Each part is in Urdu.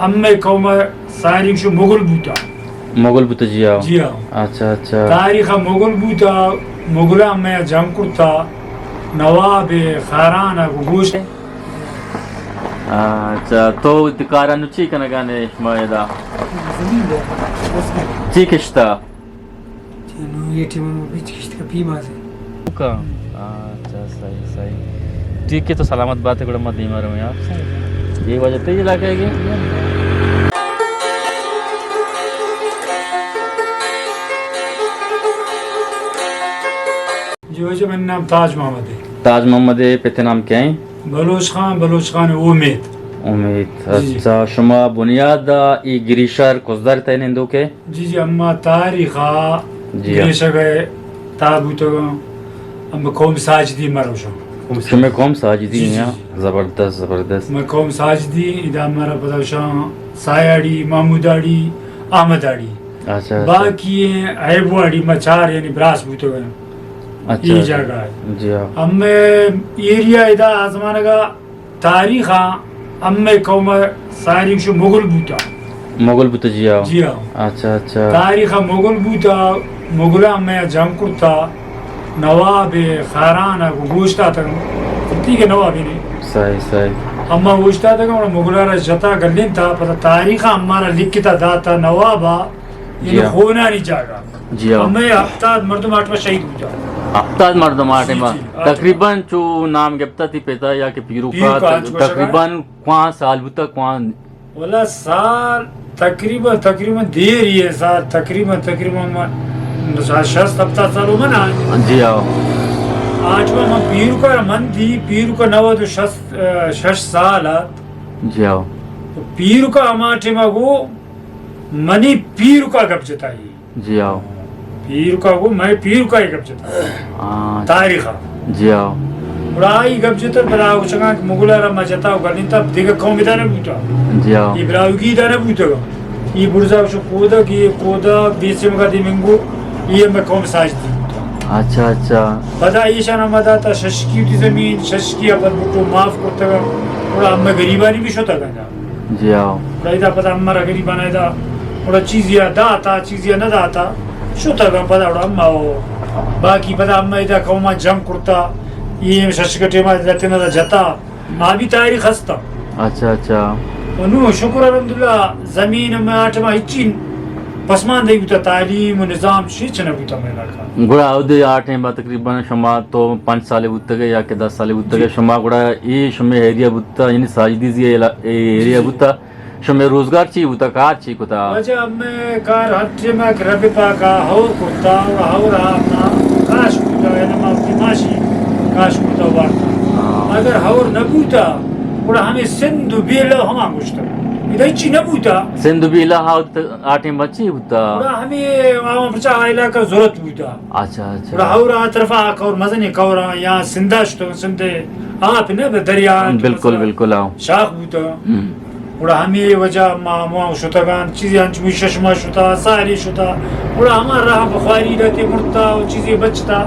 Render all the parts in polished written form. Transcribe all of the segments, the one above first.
امی قوم ساری شو مغل بوتا مغل بوتا جی آو جی ہاں اچھا اچھا تاریخ مغل بوتا مغلا میں جنگ کرتا نواب خاران گوشت اچھا تو کارانو چی کنگانے شمایدہ چی کشتا یہ ٹیم بیچ کشت کا پیما سے اچھا صحیح صحیح ٹھیک ہے تو سلامت بات ہے گڑا مت بیمار ہوئے آپ یہ وجہ تیجی علاقے گی جو وجہ میں نام تاج محمد ہے تاج محمد ہے پتہ نام کیا ہیں بلوچ خان امید امید اچھا شما بنیاد ای گریشار کزدار تین ہندو کے جی اما تاریخا جی گریشا گئے تابوتو اما قوم ساجدی مروشا شما قوم ساجدی ہیں زبردست زبردست میں قوم ساجدی ادا مرا پدوشا سایاڑی محموداڑی احمداڑی اچھا باقی عیبواڑی مچار یعنی براس بوتو گئے اچھا یہ جگہ ہے جی ہاں ام ایریا ادا آزمان کا تاریخ ام قوم ساری شو مغل بوتا مغل بوتا جی آو جی ہاں اچھا اچھا تاریخ مغل بوتا مغلا میں جنگ کرتا نواب خاران گوشتا تھا ٹھیک ہے نواب ہی نہیں صحیح صحیح اما گوشتا تھا کہ مغلا را جتا گلین تھا پتہ تاریخ ہمارا لکھتا داتا نوابا یہ خونا نہیں جاگا جی ہاں ہمیں ہفتاد مردم آٹھوا شہید ہو جا ہفتاد مردم آٹھے میں تقریباً چو نام گپتا تھی پیتا یا کہ پیرو کا تقریباً کوان سال بوتا کوان والا سال تقریباً دیر ہی ہے سال تقریباً شست ہفتہ سالوں میں نا جی آو آج میں پیرو کا من تھی پیرو کا نو تو شش سال جی آو پیرو کا ہمارے میں وہ منی پیرو کا گپ جتا ہی جی آو پیرو کا وہ میں پیرو کا ہی گپ جتا تاریخ جی آو برائی گپ جتا براو چنگا مغلا رما جتا ہوگا نہیں تب دیکھا قومی دانا بوتا جی آو یہ براو کی دانا بوتا گا یہ برزا شو کودا کی کودا بیسم کا دی منگو یہ میں قوم ساج دی اچھا اچھا پدا ایشان آمد آتا ششکی ہوتی زمین ششکی اپن بکو معاف کرتا گا اور ہمیں غریبانی بھی شوتا گا جی آو اور ایدہ پدا ہمارا غریبان ایدہ اور چیزیا دا آتا چیزیا نہ دا آتا شوتا گا پدا اور ہمیں ہو باقی پدا ہمیں ایدہ قوما جنگ کرتا یہ ششکٹے میں جاتے نہ جتا ماں بھی تاریخ ہستا اچھا اچھا انہوں شکر الحمدللہ زمین میں آٹھما ہچین پسمان دے بوتا تعلیم و نظام شیچ نہ بوتا میں لکھا گوڑا اودے آٹھیں با تقریباً شما تو 5 سالے بوتا گئے یا کہ 10 سالے بوتا گئے شما گوڑا یہ شما ایریا بوتا یعنی ساجدی زی ایریا بوتا شما روزگار چی بوتا کار چی کتا وجہ میں کار ہٹے میں رب پاکا ہور کرتا اور ہور آپنا کاش بوتا یعنی مافتی ماشی کاش بوتا وارتا اگر ہور نبوتا اور ہمیں سندھ بیلہ ہما گوشتا ادھر چی نبوتا سندھ بھی الہا آٹھیں بچی بوتا اور ہمیں وہاں پرچا آئلہ کا ضرورت بوتا اچھا اور اچھا ہور آطرفہ آکا اور مزنی کورا یہاں سندھاشتو سندھے آپ نے دریا بالکل بالکل آو شاخ بوتا اور ہمیں وجہ ماں شتا گان چیزیں انچمی ششما شتا ساری شتا اور ہمارا راہ بخاری رہتے مرتا اور چیزیں بچتا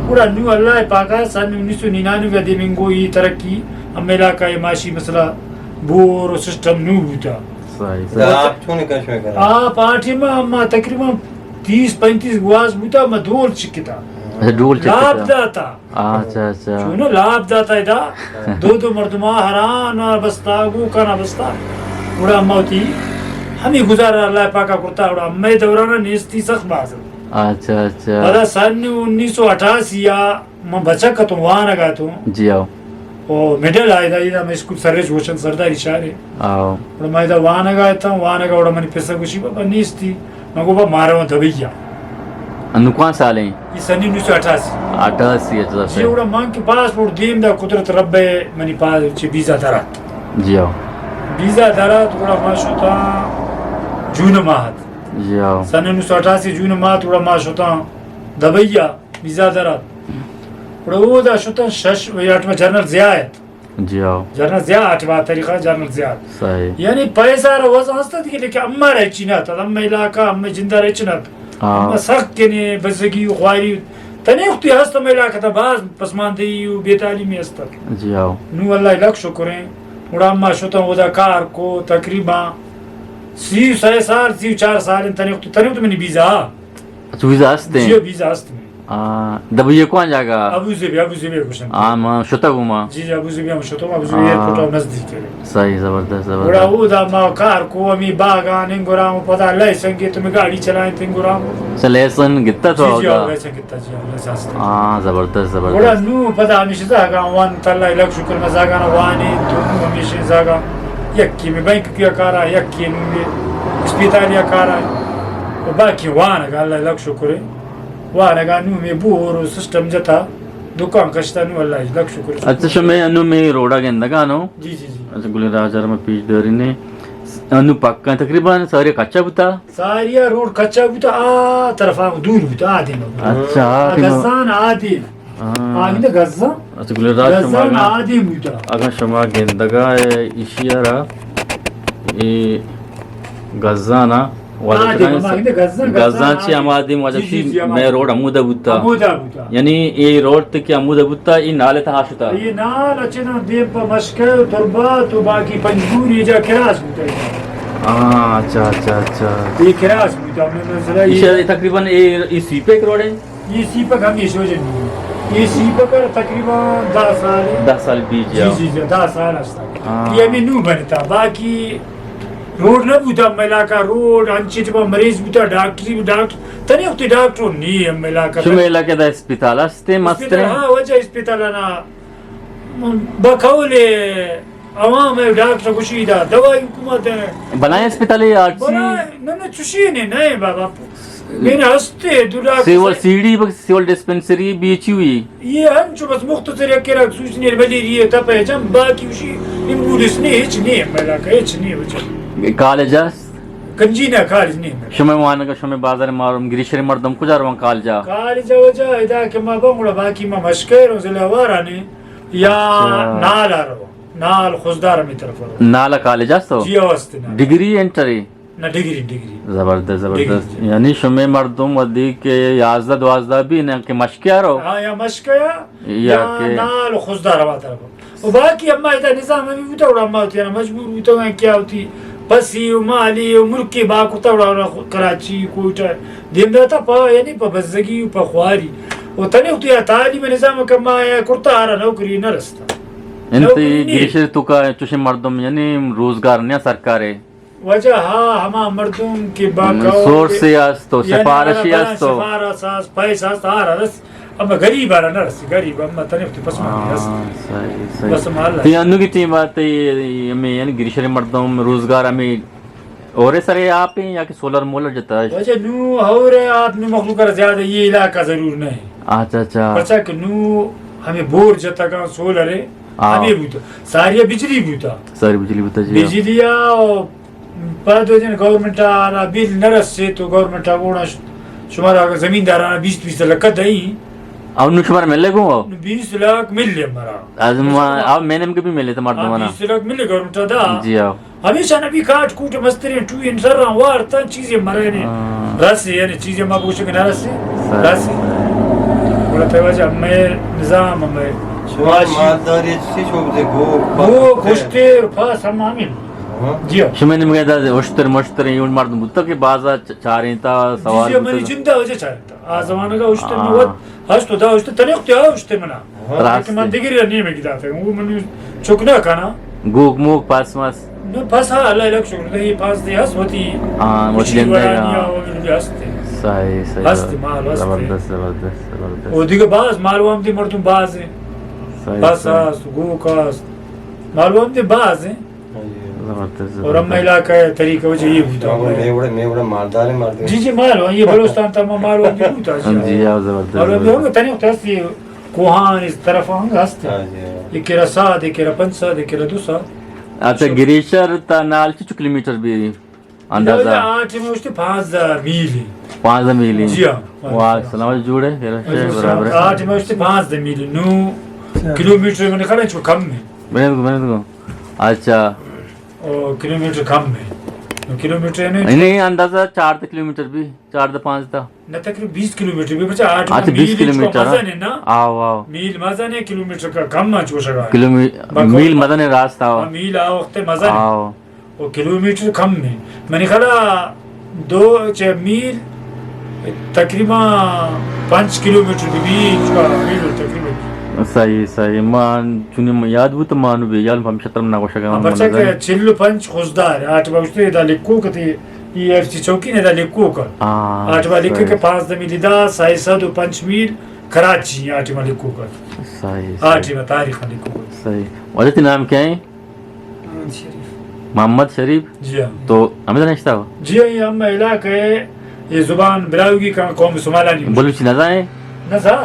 اور نو اللہ پاکا سن 1999 دے منگو یہ ترقی ہم علاقہ معاشی مسئلہ بور و سسٹم نو بوتا آپ آٹھے میں ہم تقریباً 30-35 گواز بوتا میں دول چکتا ڈول لاب داتا اچھا اچھا چونو لاب داتا ہے دا دو مردمہ حران بستا گو کانا بستا اڑا موتی ہمیں گزارا اللہ پاکا کرتا اڑا میں دورانا نیستی سخت باز اچھا اچھا بدا سن 1988 میں بچہ کتوں وہاں نگا تو جی آو اور میڈل آئے دا یہ میں اسکول سرریش وشن سرداری شاہرے آو اور میں دا وہاں نگا تھا وہاں نگا اڑا منی پیسا گوشی بابا نیستی میں گو با مارا ہوں دبیا انو کون سالیں یہ سن 1988 اچھا جی اڑا مان کے پاسپورٹ دیم دا قدرت رب منی پاس چھ ویزا درات جی آو ویزا درات اڑا ما شتا جون ماہت جی آو سن 1988 جون ماہت اڑا ما شتا دبیا ویزا درات اڑا وہ دا شتا شش ویاٹ میں جنرل زیاد جی آو جنرل زیاد آٹھوا طریقہ جنرل زیاد صحیح یعنی پیسہ روز ہستا تھی لیکن اما رہ چینا تھا اما علاقہ اما جندہ رہ چینا تھا اما سخت کنے بزگی و خواری تنی اختی ہستا میں علاقہ تھا باز پسماندہی و بے تعلیمی ہستا جی آو نو اللہ لکھ شکریں اڑا اما شتا ودا کار کو تقریبا سی 3 سی 4 سال تنیق تو میں نے ویزا اچھا ویزا ہستے جی ہیں ویزا ہستے دبو یہ کون جگہ ابو ظبی کشن ما شتا گوما جی ابو ظبی ہم شتو ابو ظبی ایئرپورٹ نزدیک ہے صحیح زبردست بڑا زبردست وہ دا ما کار کو می باغان انگورام پتہ لائسنس کی تم گاڑی چلائیں انگورام لیسن گتا تو جی ہوگا ویسا کتا جی لائسنس زبردست بڑا زبردست نو پتہ ہمیشہ زاگا وان تلا لک شکر مزاگا وانی تو ہمیشہ زاگا یکی میں بینک کیا کارا یکی میں اسپیتالیا کارا باقی وانا گا اللہ لک شکر وانا گا نو میں بور سسٹم جتا دکان کشتا نو اللہ لک شکر اچھا شمع انو میں روڈا گندگانو جی جی جی اچھا گلی راجار میں پیش داری نے انو پکا تقریباً سارے کچا بتا ساریا روڈ کچا بوتا آ طرف دور بوتا آدم اچھا غزان آدم آگے غزان اچھا گلی راج غزان شما آدم بوتا اگر شما گندگا اشیارا ای غزانا غزان چی امادیم وجہ چی میں روڈ عمودہ بوتا عمودہ بوتا یعنی یہ روڈ تک عمودہ بوتا یہ نالے تھا شتا یہ نال اچھنا دیم پا مشکل تربات و باقی پنجور یہ جا کراس بوتا اچھا اچھا اچھا یہ کراس بوتا میں مثلا یہ تقریباً یہ سی پہ ایک روڈ ہے یہ سی پک ہم یہ سوچے نہیں یہ سی پک تقریباً 10 سال 10 سال بیچ جاؤ جی جی 10 سال ہستا یہ ہمیں نو بنتا باقی روڈ نہ بوتا ملاقہ روڈ انچی تبا مریض بوتا ڈاکٹری ڈاکٹر تنی وقتی ڈاکٹر نہیں ہم ملاقہ شما علاقہ دا اسپیتال ہستے مستر ہاں وجہ اسپیتال نا بکول عوام ڈاکٹر کشی دا دوائی حکومت بنائے اسپیتال ہے آج سی نہ چوشی نہیں بابا میرے ہستے دو ڈاکٹر سیول سیڈی سیول ڈسپنسری بیچی ہوئی یہ ہم جو بس مختصر اکرا سوچنے ملیریہ تپے جم باقی وشی امبولس نہیں ہچ نہیں ملاقہ ہچ نہیں وجہ کالجا کنجینا کالج نہیں شما وانگا شما بازار مارم گریشری مردم کجا روان کالجا کالجا وجہ ادا کہ ما بمڑا باقی ما مشکر زلا وارانی یا نالا رو نال خزدار می طرف رو نالا کالجا تو جی واسطے ڈگری انٹری نہ ڈگری زبردست زبردست یعنی شما مردم ودی کے 11 12 بھی نہ کہ مشکیا رو ہاں یا مشکیا یا نال خزدار وا طرف و باقی اما ادا نظام میں بھی تو اما ہوتی ہے مجبور ہوئی تو کیا ہوتی پسی و مالی و ملکی باکو تاوڑا کراچی کوئٹا دیم داتا پا یعنی پا بزدگی و پا خواری و تنی ہوتی ہے تعلیم نظام کما ہے کرتا آرہ نوکری نرستا انتی گریشر تو کا چوشی مردم یعنی روزگار نیا سرکارے وجہ ہاں ہما مردم کی باکاو سورسی آستو سفارشی آستو سفارش آست پیس آست آرہ رس اما غریب آرہ نرسی غریب اما تنی ہوتی پس مانی رس بس مالا تی انو کی تیم بات ہے یعنی گریشر مردم روزگار ہمیں اور سرے آپ ہیں یا کہ سولر مولر جتا ہے وجہ نو اور آپ نے مخلوق کر زیادہ یہ علاقہ ضرور نہیں اچھا اچھا پرچا کہ نو ہمیں بور جتا کہاں سولر ہے ہمیں بوتا ساریا بجلی بوتا ساری بجلی بوتا جی بجلی آو پا دو دن گورنمنٹ آنا بیل نرس سے تو گورنمنٹ آگونا شمارا زمیندارانا 20 لکھ دائیں اور نو شمار ملے گو 20 لاکھ مل لے ہمارا آپ میں نے بھی ملے تھے مردمانا 20 لاکھ ملے گورنمنٹ دا جی آو ہمیشہ نبی کاٹ کوٹ مسترین ٹوین سر رہا وارتا چیزیں مرنے رسی یعنی چیزیں ما پوچھو کہ نہ رسی رسی بولا تھا وجہ میں نظام میں مالداری چی شوب دے گو کشتر پاس ہم آمین جی شما نے مگه دا اشتر مشتر یون مردم بودتا که بازا چارین تا سوال جی منی جنده وجه چارین تا آزمانه گا اشتر نوت هشتو دا اشتر تنیقتی ها اشتر منا لیکن من دیگری را نیمه گی داتا وہ منی چکنا کنا گوک موک پاس ماس نو پاس ها اللہ لک شکر ده پاس دی هست وطی موتی لنده ورانیا وگردی هستی صحیح صحیح هستی مال هستی زبردست زبردست زبردست و دیگه باز معلوم دی مردم بازه بس هست گوک هست معلوم دی بازه اور ہم علاقہ طریقہ وجہ یہ ہوتا میں بڑا مالدار ہے مردم جی جی مالو یہ بلوستان تا مالو بھی ہوتا جی ہاں زبردست اور ہم ہوں تنی وقت ہستی کوہان اس طرف ہوں ہستی یہ کیرا ساتھ یہ کیرا 5 ساتھ یہ کیرا 2 ساتھ اچھا گریشر تا نال چی کلومیٹر بھی اندازہ 8 میں اس 5 میل 5 میل جی ہاں واہ سلام جوڑے برابر 8 میں اس 5 میل 9 کلومیٹر میں کھڑا چھو کم میں میں اچھا کلومیٹر کم ہے کلومیٹر نہیں اندازہ 4 کلومیٹر بھی 4 5 تھا نہ تقریبا 20 کلومیٹر بھی بچا 8 اچھا 20 کلومیٹر مزن ہے نا آو آو میل مزن ہے کلومیٹر کا کم ہے چوشگا میل مزن ہے راستہ میل آ وقت مزن آو وہ کلومیٹر کم میں نے کھڑا 2 میل تقریباً 5 کلومیٹر کے بیچ کا میل تقریباً صحیح مان چونی یاد بود مانو به یال فهم شترم نگوشه بچہ کہ چلو پنچ خوزدار آٹھ باشتے دا لکو کتی یہ ایف سی چوکی نے دا لکو کر آٹھ با لکو کے 5 میل دا 505 میل کراچی آٹھ با لکو کر صحیح آٹھ با تاریخ لکو کر صحیح والد نام کیا ہے محمد شریف محمد شریف جی ہاں تو ہمیں نشتا ہو جی ہاں یہ ہم علاقہ ہے یہ زبان براوگی کا قوم سمالانی بلوچی نہ جائیں نہ سا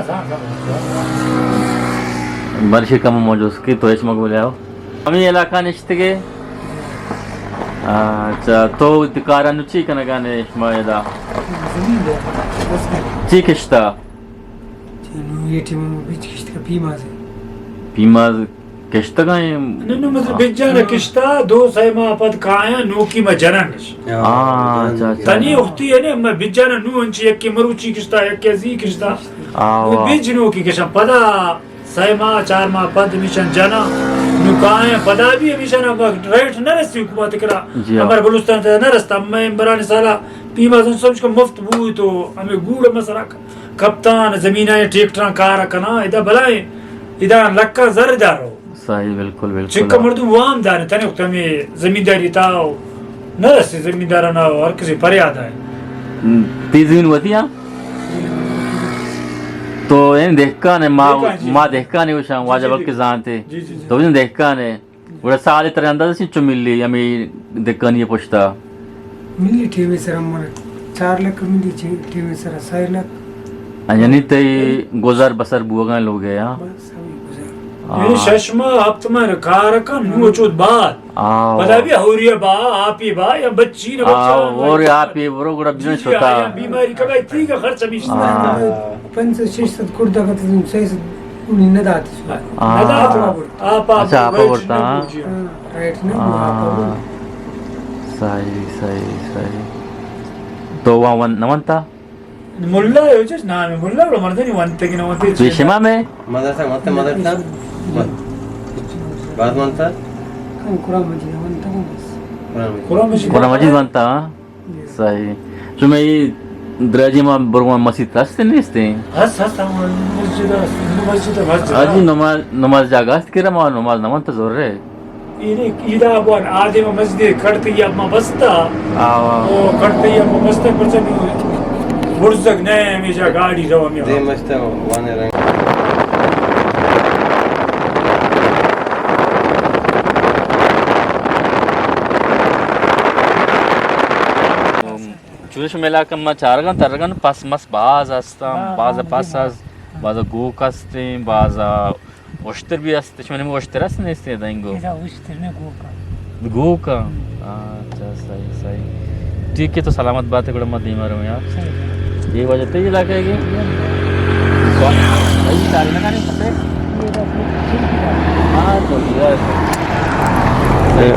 برشی کم موجود کی تو ایچ مقبول آو ہمیں علاقہ نشتے گے اچھا تو دکارا نچی کنگانے شما یدا زمین دے بس چی کشتا چینو یہ ٹیم بیچ کشت کا پیما سے پیما کشتا گائیں نو مطلب بجانا کشتا 2 سائما پد کھایا نو کی میں جنانش اچھا تنی اختی ہے میں بجانا نو انچی ایک کی مروچی کشتا ایک کی زی کشتا بیج نو کی کشتا پدا سائما 4 ماہ پد میشن جنا نو کھایا پدا بھی میشن رائٹ نہ رستی حکومت کرا ہمارا بلوستان تا نہ رستا میں برانی سالا پیما زن سمجھ کا مفت بوئی تو ہمیں گوڑ مسرا کپتان زمینہ ٹریکٹران کارا کنا ادا بلائیں ادا لکا زر دارو صحیح بالکل بالکل چکا مردم وام دارے تنی وقت ہمیں زمینداری تاو نہ رستے زمیندارا ناو ہر کسی پریاد آئے تی زمین ہوتی ہیں تو این دیکھانے ماں دیکھانے وشان واجب وقت زانتے تو وجن دیکھانے وڑا سالی ترے انداز سی چو ملی ہمیں دیکھانی پوچھتا ملی ٹیم سر ہمارا 4 لاکھ ملی ٹیم سر 6 لاکھ یعنی تی گزار بسر بوگان لوگ گئے ہاں بس ہمیں گزار یہ ششما ہفت میں کارا کا نو چود بات پدا بھی ہوری با آپی با یا بچی نہ بچہ اور آپی برو گڑا بزنس ہوتا بیماری کبھی تھی کا خرچ بیشتا 500-600 کردہ کا تزن 600 انہیں نداتی سوا آپا اچھا آپا بڑھتا رائٹ نا صحیح تو وہاں نمانتا ملا ہے جس نام ہے ملا بڑا مردنی وانتے کی نوانتے تو شما میں مدرسہ مدرسہ بعد مانتا قرآن مجید مانتا ہوں بس قرآن مجید مانتا صحیح تو میں دراجی ماں برگوان مسجد راستے نیستے ہس مسجد آجی نماز جاگاست کرا ماں نماز نمانتا زور رہے ایدہ بوان آدم مسجد کھڑتی اپنا بستا کھڑتی اپنا بستا پرچنی برزک نئے ہمیشہ گاڑی رو ہمیں دے مشتا وانے رنگ چونش ملاکم ما چارگان ترگان پاس مس باز هستم باز پاس از باز گوک هستیم باز اشتر بھی هست چون نمی اشتر هست نیستی دینگو گوکا اچھا صحیح ٹھیک ہے تو سلامت بات ہے گڑا میں دیمہ رہوں یار یہ وجہ تے یہ علاقہ ہے کہ صحیح ساری نہ کھانے پتے ہاں تو یہ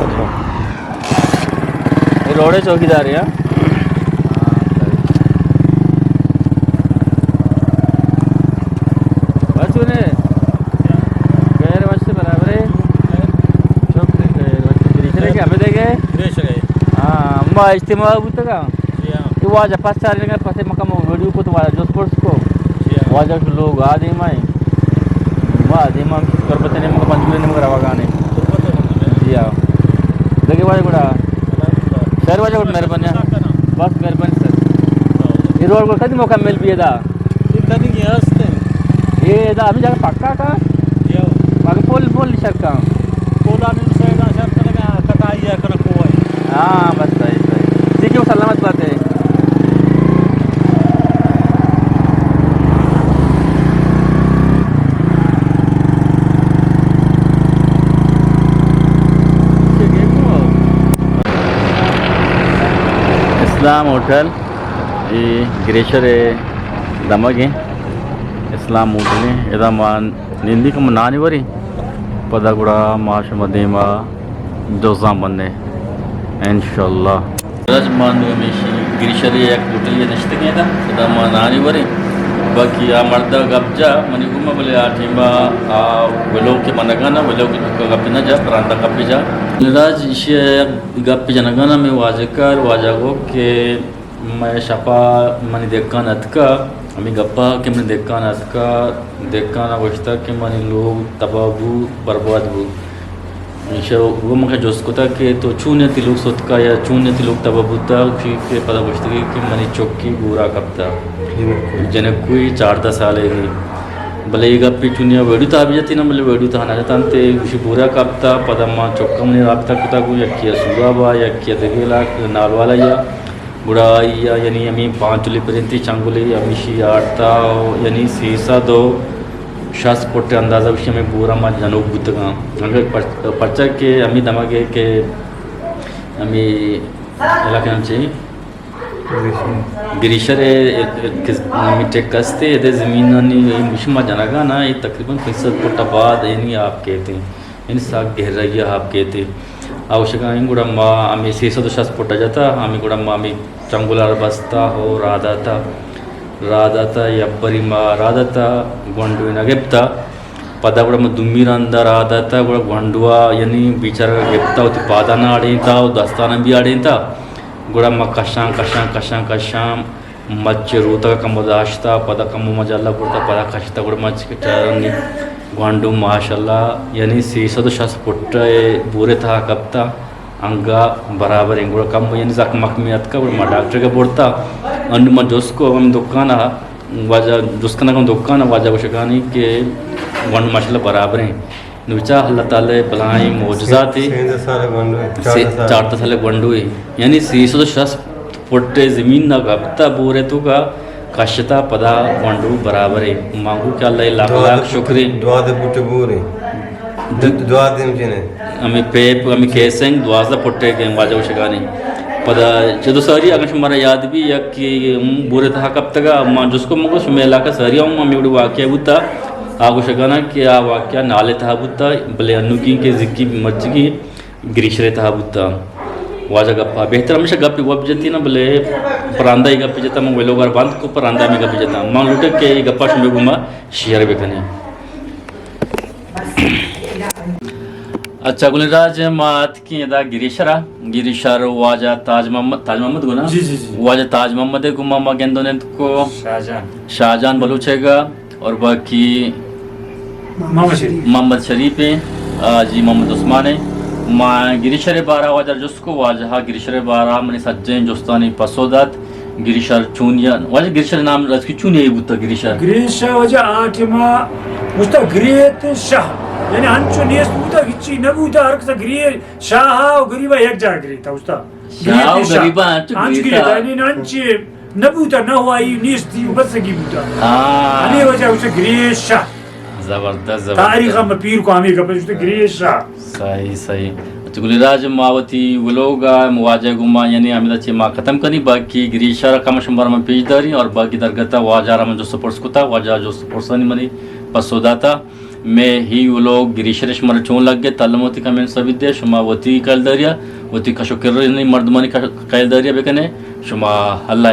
روڑے چوکی داری ہے اجتماع ہوتا کا یہ واجہ پاس چارے لگا پاسے مقام ویڈیو کو تو واجہ جو سپورٹس کو واجہ لوگ آدم آئیں وہ آدم آئیں کربتے نہیں مقام پنجولی نہیں مقام رواگانے جی ہاں دیکھیں واجہ گوڑا شہر واجہ گوڑا مہربانی بس مہربانی سر یہ روڈ کو کدی موقع مل بھی ہے دا یہ دا ہمیں جاگہ پکا کا باقی پول شک کا ہاں بس صحیح ٹھیک ہے وہ سلامت بات ہے اسلام ہوٹل یہ گریشر ہے دمگ ہے اسلام ہوٹل ہے ادا مان نندی کو منانی وری پدا گڑا معاش مدیمہ جوزام بننے انشاءاللہ رج ماندو میشی گریشری ایک ہوٹل یہ نشتے گئے تھا ادا منانی وری باقی مردا گپجا منی گما بولے آٹھیما ولو کے منگانا ولو کے گپ نہ جا پراندا گپ جا راج گپ جنگانا میں واجہ کر واجہ گو کہ میں شپا منی دیکھا نتکا ہمیں گپا کہ میں دیکھا نتکا دیکھا نہ وشتا کہ منی لوگ تباہ بو برباد بو وہ مجھے جوس کو تھا کہ تو چونے تی لوگ سوت کا یا چونے تی لوگ تباہ بوتا کہ پتہ وشتا کہ منی چوکی گورا کپتا جنہیں کوئی 4-10 سالے گی بلے یہ گپی چونیا ویڈیو تا بھی جاتی نا بلے ویڈیو تا نہ جاتا انتے کچھ بورا کپتا پتہ ماں چوکم نے رابطہ کتا کو یا کیا سوگا با یا کیا دگیلا نال والا یا بڑا یا یعنی ہمیں 5 چلی پرنتی چانگولی ہمیشی آٹتا یعنی سیسا دو شاس پوٹے اندازہ وشی ہمیں بورا ماں جنوب بودتا گا اگر پرچا کہ ہمیں دماغے کہ ہمیں علاقے نام چاہیے گریشر ہمیں ٹیک کستے یہ زمینانی مشمہ جنگا نا یہ تقریباً 50 فٹ بعد یعنی آپ کہتے ہیں یعنی ساک گہرائیہ آپ کہتے ہیں آوشکا ہمیں گوڑا ماں ہمیں 660 فٹ جاتا ہمیں گوڑا ماں ہمیں چنگولار بستا ہو راداتا یا بری ماں راداتا گوانڈوی نگپتا پدا گوڑا ماں دمی رندہ راداتا گوڑا گوانڈوا یعنی بیچارہ گپتا ہوتی پادانا آڑیں تا دستانا بھی آڑیں تا گوڑا ماں کشان مچ روتا کم داشتا پدا کم مجالہ پڑتا پدا کشتا گوڑا مچ کٹارنی گوانڈو ماشاءاللہ یعنی 660 فٹ بورے تھا کپتا انگا برابر ہیں گوڑا کم یعنی زاک مکمیت کا گوڑا ماں ڈاکٹر کا بورتا انڈو ماں جوس کو ہم دکانا واجہ جوس کنا کم دکانا واجہ وشکانی کہ گوانڈو ماشاءاللہ برابر ہیں نوچا اللہ تعالی بلائیں معجزات 4 سال گوانڈو ہے یعنی 660 فٹ زمین نہ کپتا بورے تو کا کشتا پدا گوانڈو برابر ہے مانگو کہ اللہ لاکھ شکری دعا دے پوٹے بورے دعا دے مجھنے ہمیں پیپ ہمیں کیسنگ 12 پوٹے کے واجہ وشکانی پدا چدو ساری اگر ہمارا یاد بھی یا کہ بورے تھا کب تک ماں جس کو مگو شمی علاقہ ساری ہوں ہمیں بڑی واقعہ بوتا آگو شکانا کہ آ واقعہ نالے تھا بوتا بلے انو کی کہ ذکی مرچ کی گریشرے تھا بوتا واجہ گپا بہتر ہمیشہ گپی وہ جاتی نا بلے پراندہ ہی گپی جاتا میں وہ لوگ باندھ کو پراندہ میں گپی جاتا ماں لوٹے کہ یہ گپا شمی گھوما شیئر بکنے اچھا گلی راج مات کی ادا گریشر واجہ تاج محمد گنا واجہ تاج محمد ہے گما ماں گندونے کو شاہجہان بلوچے گا اور باقی محمد شریف ہیں جی محمد عثمان ہیں ماں گریشر بارہ واجہ جس کو واجہ گریشر بارہ منی سجین جستانی پسودات گریشر چونیا واجہ گریشر نام رج کی چونیا ہی بوتا گریشر واجہ آٹھما مستا گریت شاہ یعنی ہنچو نیست بوتا گچی نبوتا ہر کسا گریت شاہا و گریبا ایک جا گریتا مستا شاہا و گریبا ہنچ گریتا یعنی ہنچی نبوتا نہوائی نیستی و بسگی بوتا ہمیں وجہ اسے گریت شاہ زبردست تاریخ ہم پیر کو ہمیں کپڑے اسے گریت شاہ صحیح اچھا گلی راج ماوتی ولوگا مواجہ گما یعنی ہمیں اچھے ماں ختم کنی باقی گریشہ رقم شمبر میں پیش داری اور باقی درگتا واجہ رہا میں جو سپورٹس کو تھا واجہ جو سپورٹسانی منی پسودا تھا میں ہی وہ لوگ گریشر شمار چون لگ گئے تعلیم ہوتی کا میں سبھی دے شما وتی کل دریا وتی کا شکر نہیں مردمانی کا قیل دریا بکنے شما اللہ